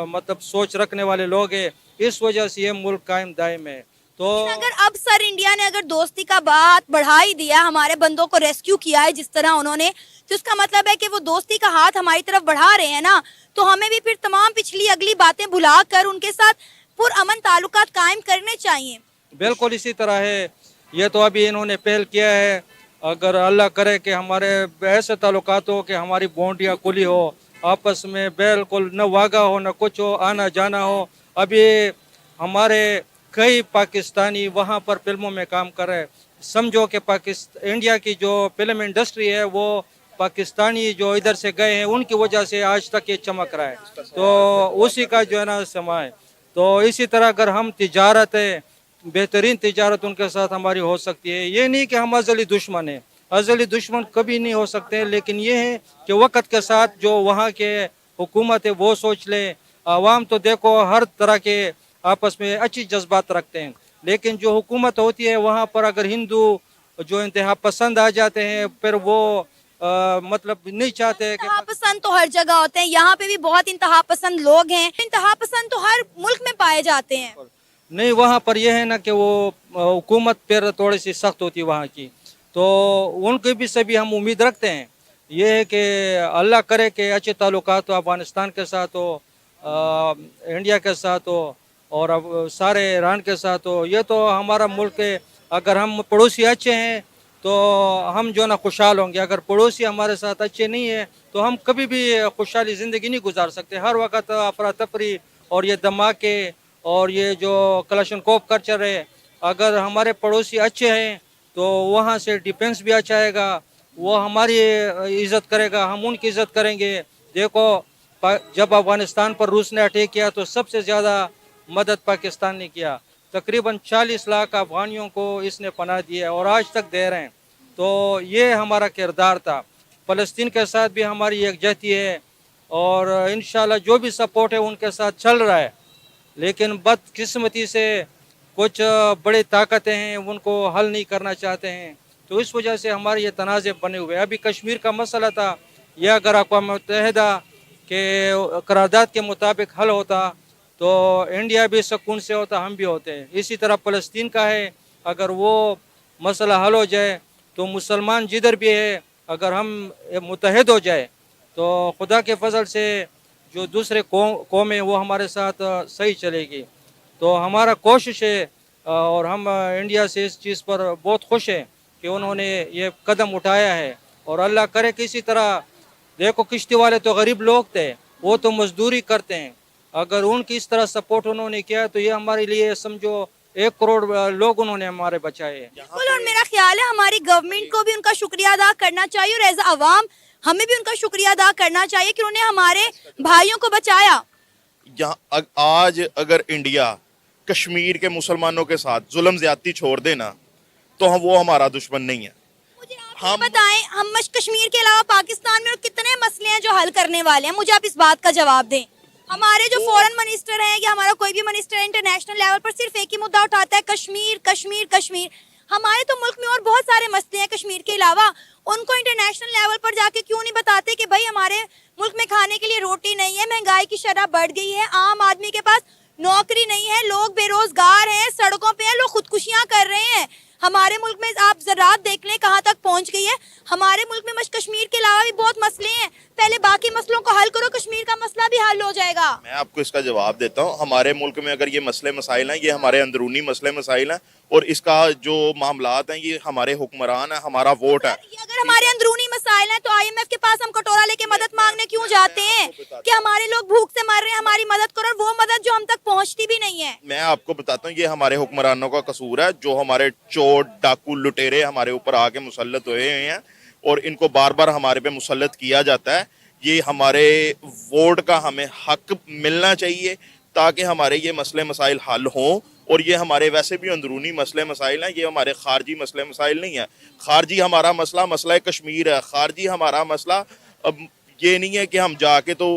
मतलब सोच रखने वाले लोग हैं, इस वजह से ये मुल्क कायम दायम है। तो अगर अब सर इंडिया ने अगर दोस्ती का बात बढ़ा ही दिया, हमारे बंदों को रेस्क्यू किया है जिस तरह उन्होंने, तो इसका मतलब है कि वो दोस्ती का हाथ हमारी तरफ बढ़ा रहे हैं ना, तो हमें भी फिर तमाम पिछली अगली बातें भुला कर उनके साथ पुरअमन ताल्लुकात कायम करने चाहिए। बिल्कुल इसी तरह है। ये तो अभी इन्होंने पहल किया है, अगर अल्लाह करे कि हमारे ऐसे ताल्लुकात हो कि हमारी बाउंड्रियाँ खुली हो, आपस में बिल्कुल न वागा हो न कुछ हो, आना जाना हो। अभी हमारे कई पाकिस्तानी वहाँ पर फिल्मों में काम कर रहे हैं। समझो कि इंडिया की जो फिल्म इंडस्ट्री है वो पाकिस्तानी जो इधर से गए हैं उनकी वजह से आज तक ये चमक रहा है, तो उसी का जो है ना समय। तो इसी तरह अगर हम तिजारत है, बेहतरीन तिजारत उनके साथ हमारी हो सकती है। ये नहीं कि हम अज़ली दुश्मन हैं, अज़ली दुश्मन कभी नहीं हो सकते, लेकिन ये है कि वक़्त के साथ जो वहाँ के हुकूमत है वो सोच ले। आवाम तो देखो हर तरह के आपस में अच्छी जज्बात रखते हैं, लेकिन जो हुकूमत होती है वहाँ पर अगर हिंदू जो इंतहा पसंद आ जाते हैं फिर वो मतलब नहीं चाहते। इंतहा पसंद तो हर जगह होते हैं, यहाँ पे भी बहुत इंतहा पसंद लोग हैं। इंतहा पसंद तो हर मुल्क में पाए जाते हैं। नहीं, वहाँ पर यह है ना कि वो हुकूमत फिर थोड़ी सी सख्त होती है वहाँ की, तो उनके भी से भी हम उम्मीद रखते हैं। ये है कि अल्लाह करे कि अच्छे ताल्लुकात हो अफ़गानिस्तान के साथ हो, इंडिया के साथ हो और अब सारे ईरान के साथ हो। ये तो हमारा मुल्क है, अगर हम पड़ोसी अच्छे हैं तो हम जो ना खुशहाल होंगे। अगर पड़ोसी हमारे साथ अच्छे नहीं है तो हम कभी भी खुशहाली ज़िंदगी नहीं गुजार सकते। हर वक्त अफरा तफरी और ये धमाके और ये जो कलाशनकोव कल्चर है, अगर हमारे पड़ोसी अच्छे हैं तो वहाँ से डिफेंस भी अच्छा आएगा, वो हमारी इज़्ज़त करेगा, हम उनकी इज़्ज़त करेंगे। देखो जब अफ़गानिस्तान पर रूस ने अटैक किया तो सबसे ज़्यादा मदद पाकिस्तान ने किया, तकरीबन 40 लाख अफगानियों को इसने पनाह दी है और आज तक दे रहे हैं। तो ये हमारा किरदार था। फ़लस्तीन के साथ भी हमारी यकजहती है और इंशाल्लाह जो भी सपोर्ट है उनके साथ चल रहा है, लेकिन बदकिस्मती से कुछ बड़ी ताकतें हैं उनको हल नहीं करना चाहते हैं, तो इस वजह से हमारे ये तनाज़े बने हुए। अभी कश्मीर का मसला था, यह अगर अक़वाम मुत्तहिदा के करारदाद के मुताबिक हल होता तो इंडिया भी सुकून से होता, हम भी होते हैं। इसी तरह फ़लस्तीन का है, अगर वो मसला हल हो जाए तो मुसलमान जिधर भी है अगर हम मुत्तहिद हो जाए तो खुदा के फजल से जो दूसरे कौम है वो हमारे साथ सही चलेगी। तो हमारा कोशिश है और हम इंडिया से इस चीज़ पर बहुत खुश हैं कि उन्होंने ये कदम उठाया है और अल्लाह करे कि इसी तरह देखो किश्ती वाले तो गरीब लोग थे, वो तो मजदूरी करते हैं। अगर उनकी इस तरह सपोर्ट उन्होंने किया तो ये हमारे लिए समझो 1 करोड़ लोग उन्होंने हमारे बचाए। बिल्कुल, और मेरा ख्याल है हमारी गवर्नमेंट को भी उनका शुक्रिया अदा करना चाहिए और एज अवाम हमें भी उनका शुक्रिया अदा करना चाहिए कि उन्होंने हमारे भाइयों को बचाया। यहाँ आज अगर इंडिया कश्मीर के मुसलमानों के साथ जुल्म ज्यादती छोड़ देना तो वो हमारा दुश्मन नहीं है। हम बताएं, हम कश्मीर के अलावा पाकिस्तान में और कितने मसले हैं जो हल करने वाले हैं, मुझे आप इस बात का जवाब दें। हमारे जो फॉरेन मिनिस्टर हैं या हमारा कोई भी मिनिस्टर है इंटरनेशनल लेवल पर सिर्फ एक ही मुद्दा उठाता है, कश्मीर कश्मीर कश्मीर। हमारे तो मुल्क में और बहुत सारे मसले हैं कश्मीर के अलावा, उनको इंटरनेशनल लेवल पर जाके क्यों नहीं बताते कि भाई हमारे मुल्क में खाने के लिए रोटी नहीं है, महंगाई की शरह बढ़ गई है, आम आदमी के पास नौकरी नहीं है, लोग बेरोजगार हैं, सड़कों पे हैं, लोग खुदकुशियां कर रहे हैं। हमारे मुल्क में आप ज़रात देख लें कहाँ तक पहुँच गई है। हमारे मुल्क में कश्मीर के अलावा भी बहुत मसले हैं, पहले बाकी मसलों को हल करो, कश्मीर का मसला भी हल हो जाएगा। मैं आपको इसका जवाब देता हूँ। हमारे मुल्क में अगर ये मसले मसाइल हैं, ये हमारे अंदरूनी मसले मसाइल हैं और इसका जो मामलात हैं ये हमारे हुक्मरान है, हमारा वोट है। अगर हमारे अंदरूनी मसाइल हैं तो IMF के पास हम कटोरा लेके मदद मांगने क्यों जाते हैं कि हमारे लोग भूख से मर रहे हैं, हमारी मदद करो, और वो मदद जो हम तक पहुंचती भी नहीं है। मैं आपको बताता हूँ ये हमारे हुक्मरानों का कसूर है, जो हमारे चोर डाकू लुटेरे हमारे ऊपर आके मुसल्लत हुए हैं और इनको बार बार हमारे पे मुसल्लत किया जाता है। ये हमारे वोट का हमें हक मिलना चाहिए ताकि हमारे ये मसले मसाइल हल हों। और ये हमारे वैसे भी अंदरूनी मसले मसाइल हैं, ये हमारे खारजी मसले मसाइल नहीं है। खारजी हमारा मसला मसला कश्मीर है, खारजी हमारा मसला अब ये नहीं है कि हम जाके तो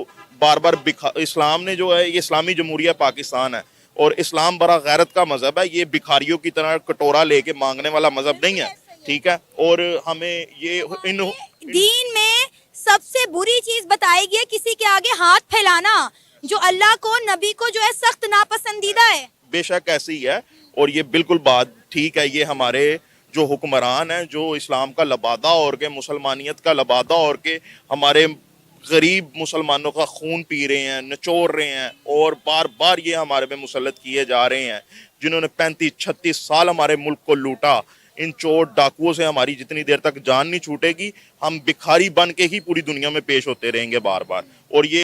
बार बार इस्लाम ने जो है ये इस्लामी जमहूरिया पाकिस्तान है और इस्लाम बड़ा गैरत का मजहब है, ये भिखारियों की तरह कटोरा लेके मांगने वाला मजहब नहीं है, ठीक है। और हमें ये दीन में सबसे बुरी चीज बताई गई है किसी के आगे हाथ फैलाना, जो अल्लाह को नबी को जो है सख्त नापसंदीदा है। बेशक ऐसी ही है और ये बिल्कुल बात ठीक है। ये हमारे जो हुक्मरान हैं जो इस्लाम का लबादा और के मुसलमानियत का लबादा और के हमारे गरीब मुसलमानों का खून पी रहे हैं, निचोड़ रहे हैं और बार बार ये हमारे पे मुसल्लत किए जा रहे हैं, जिन्होंने 35-36 साल हमारे मुल्क को लूटा। इन चोर डाकुओं से हमारी जितनी देर तक जान नहीं छूटेगी, हम भिखारी बन के ही पूरी दुनिया में पेश होते रहेंगे बार बार। और ये